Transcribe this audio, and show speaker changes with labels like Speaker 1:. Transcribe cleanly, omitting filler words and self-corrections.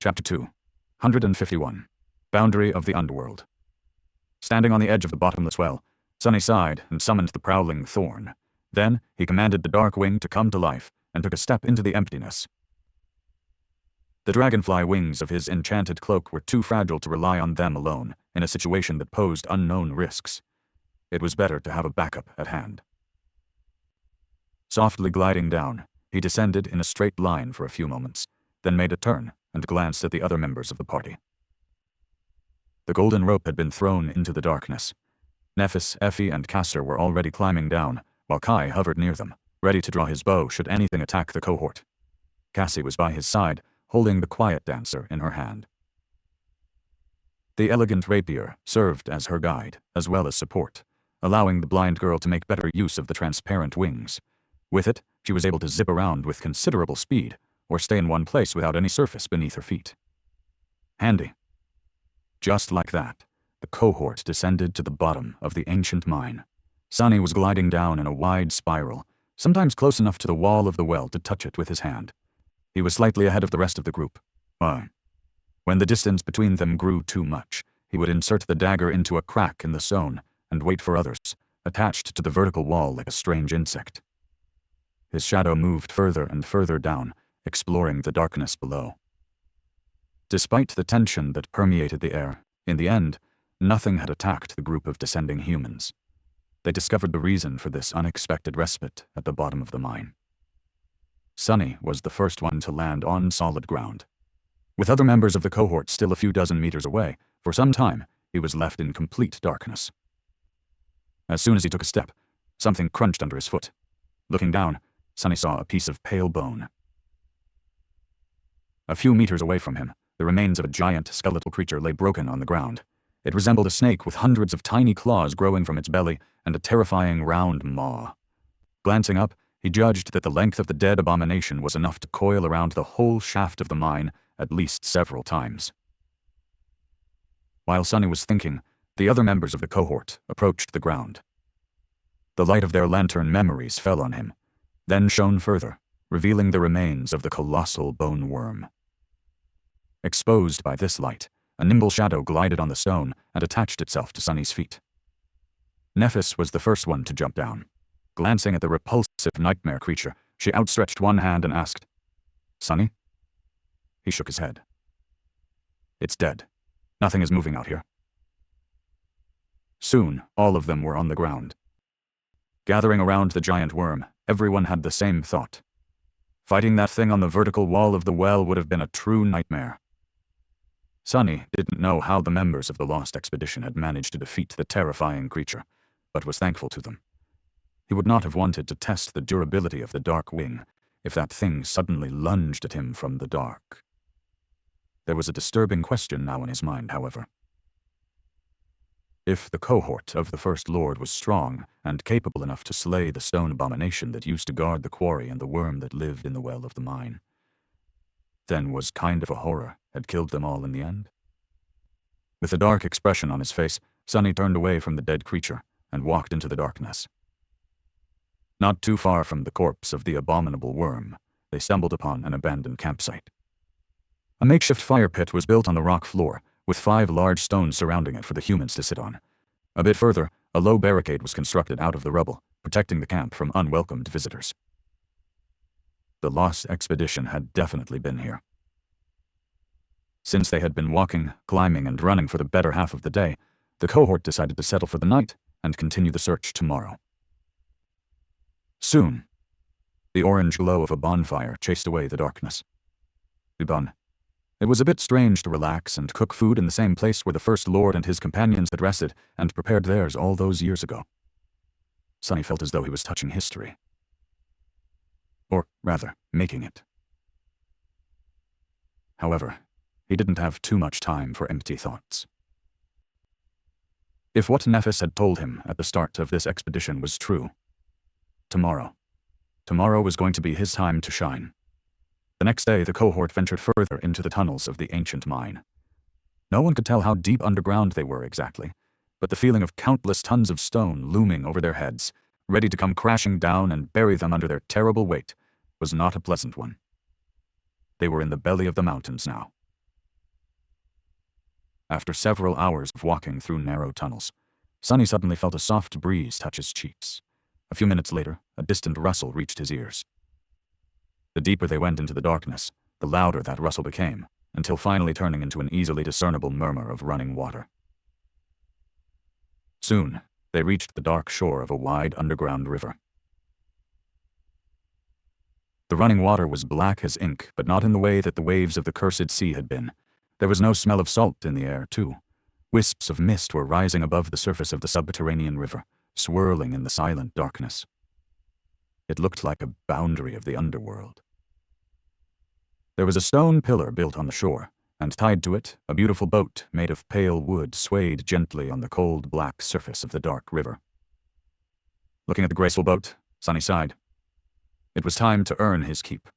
Speaker 1: Chapter 2. 151. Boundary of the Underworld. Standing on the edge of the bottomless well, Sunny sighed and summoned the prowling thorn. Then he commanded the dark wing to come to life and took a step into the emptiness. The dragonfly wings of his enchanted cloak were too fragile to rely on them alone in a situation that posed unknown risks. It was better to have a backup at hand. Softly gliding down, he descended in a straight line for a few moments, then made a turn and glanced at the other members of the party. The golden rope had been thrown into the darkness. Nephis, Effie, and Castor were already climbing down, while Kai hovered near them, ready to draw his bow should anything attack the cohort. Cassie was by his side, holding the quiet dancer in her hand. The elegant rapier served as her guide, as well as support, allowing the blind girl to make better use of the transparent wings. With it, she was able to zip around with considerable speed, or stay in one place without any surface beneath her feet. Handy. Just like that, the cohort descended to the bottom of the ancient mine. Sunny was gliding down in a wide spiral, sometimes close enough to the wall of the well to touch it with his hand. He was slightly ahead of the rest of the group. When the distance between them grew too much, he would insert the dagger into a crack in the stone and wait for others, attached to the vertical wall like a strange insect. His shadow moved further and further down, exploring the darkness below. Despite the tension that permeated the air, in the end, nothing had attacked the group of descending humans. They discovered the reason for this unexpected respite at the bottom of the mine. Sunny was the first one to land on solid ground. With other members of the cohort still a few dozen meters away, for some time, he was left in complete darkness. As soon as he took a step, something crunched under his foot. Looking down, Sunny saw a piece of pale bone. A few meters away from him, the remains of a giant skeletal creature lay broken on the ground. It resembled a snake with hundreds of tiny claws growing from its belly and a terrifying round maw. Glancing up, he judged that the length of the dead abomination was enough to coil around the whole shaft of the mine at least several times. While Sunny was thinking, the other members of the cohort approached the ground. The light of their lantern memories fell on him, then shone further, revealing the remains of the colossal bone worm. Exposed by this light, a nimble shadow glided on the stone and attached itself to Sunny's feet. Nephis was the first one to jump down. Glancing at the repulsive nightmare creature, she outstretched one hand and asked, "Sunny?" He shook his head. "It's dead. Nothing is moving out here." Soon, all of them were on the ground. Gathering around the giant worm, everyone had the same thought. Fighting that thing on the vertical wall of the well would have been a true nightmare. Sunny didn't know how the members of the Lost Expedition had managed to defeat the terrifying creature, but was thankful to them. He would not have wanted to test the durability of the dark wing if that thing suddenly lunged at him from the dark. There was a disturbing question now in his mind, however. If the cohort of the First Lord was strong and capable enough to slay the stone abomination that used to guard the quarry and the worm that lived in the well of the mine, then was kind of a horror had killed them all in the end? With a dark expression on his face, Sunny turned away from the dead creature and walked into the darkness. Not too far from the corpse of the abominable worm, they stumbled upon an abandoned campsite. A makeshift fire pit was built on the rock floor, with 5 large stones surrounding it for the humans to sit on. A bit further, a low barricade was constructed out of the rubble, protecting the camp from unwelcomed visitors. The Lost Expedition had definitely been here. Since they had been walking, climbing, and running for the better half of the day, the cohort decided to settle for the night and continue the search tomorrow. Soon, the orange glow of a bonfire chased away the darkness. It was a bit strange to relax and cook food in the same place where the First Lord and his companions had rested and prepared theirs all those years ago. Sunny felt as though he was touching history. Or rather, making it. However, he didn't have too much time for empty thoughts. If what Nephis had told him at the start of this expedition was true, tomorrow was going to be his time to shine. The next day, the cohort ventured further into the tunnels of the ancient mine. No one could tell how deep underground they were exactly, but the feeling of countless tons of stone looming over their heads, ready to come crashing down and bury them under their terrible weight, was not a pleasant one. They were in the belly of the mountains now, After several hours of walking through narrow tunnels, Sonny suddenly felt a soft breeze touch his cheeks. A few minutes later, a distant rustle reached his ears. The deeper they went into the darkness, the louder that rustle became, until finally turning into an easily discernible murmur of running water. Soon, they reached the dark shore of a wide underground river. The running water was black as ink, but not in the way that the waves of the cursed sea had been. There was no smell of salt in the air, too. Wisps of mist were rising above the surface of the subterranean river, swirling in the silent darkness. It looked like a boundary of the underworld. There was a stone pillar built on the shore, and tied to it, a beautiful boat made of pale wood swayed gently on the cold black surface of the dark river. Looking at the graceful boat, Sonny sighed. It was time to earn his keep.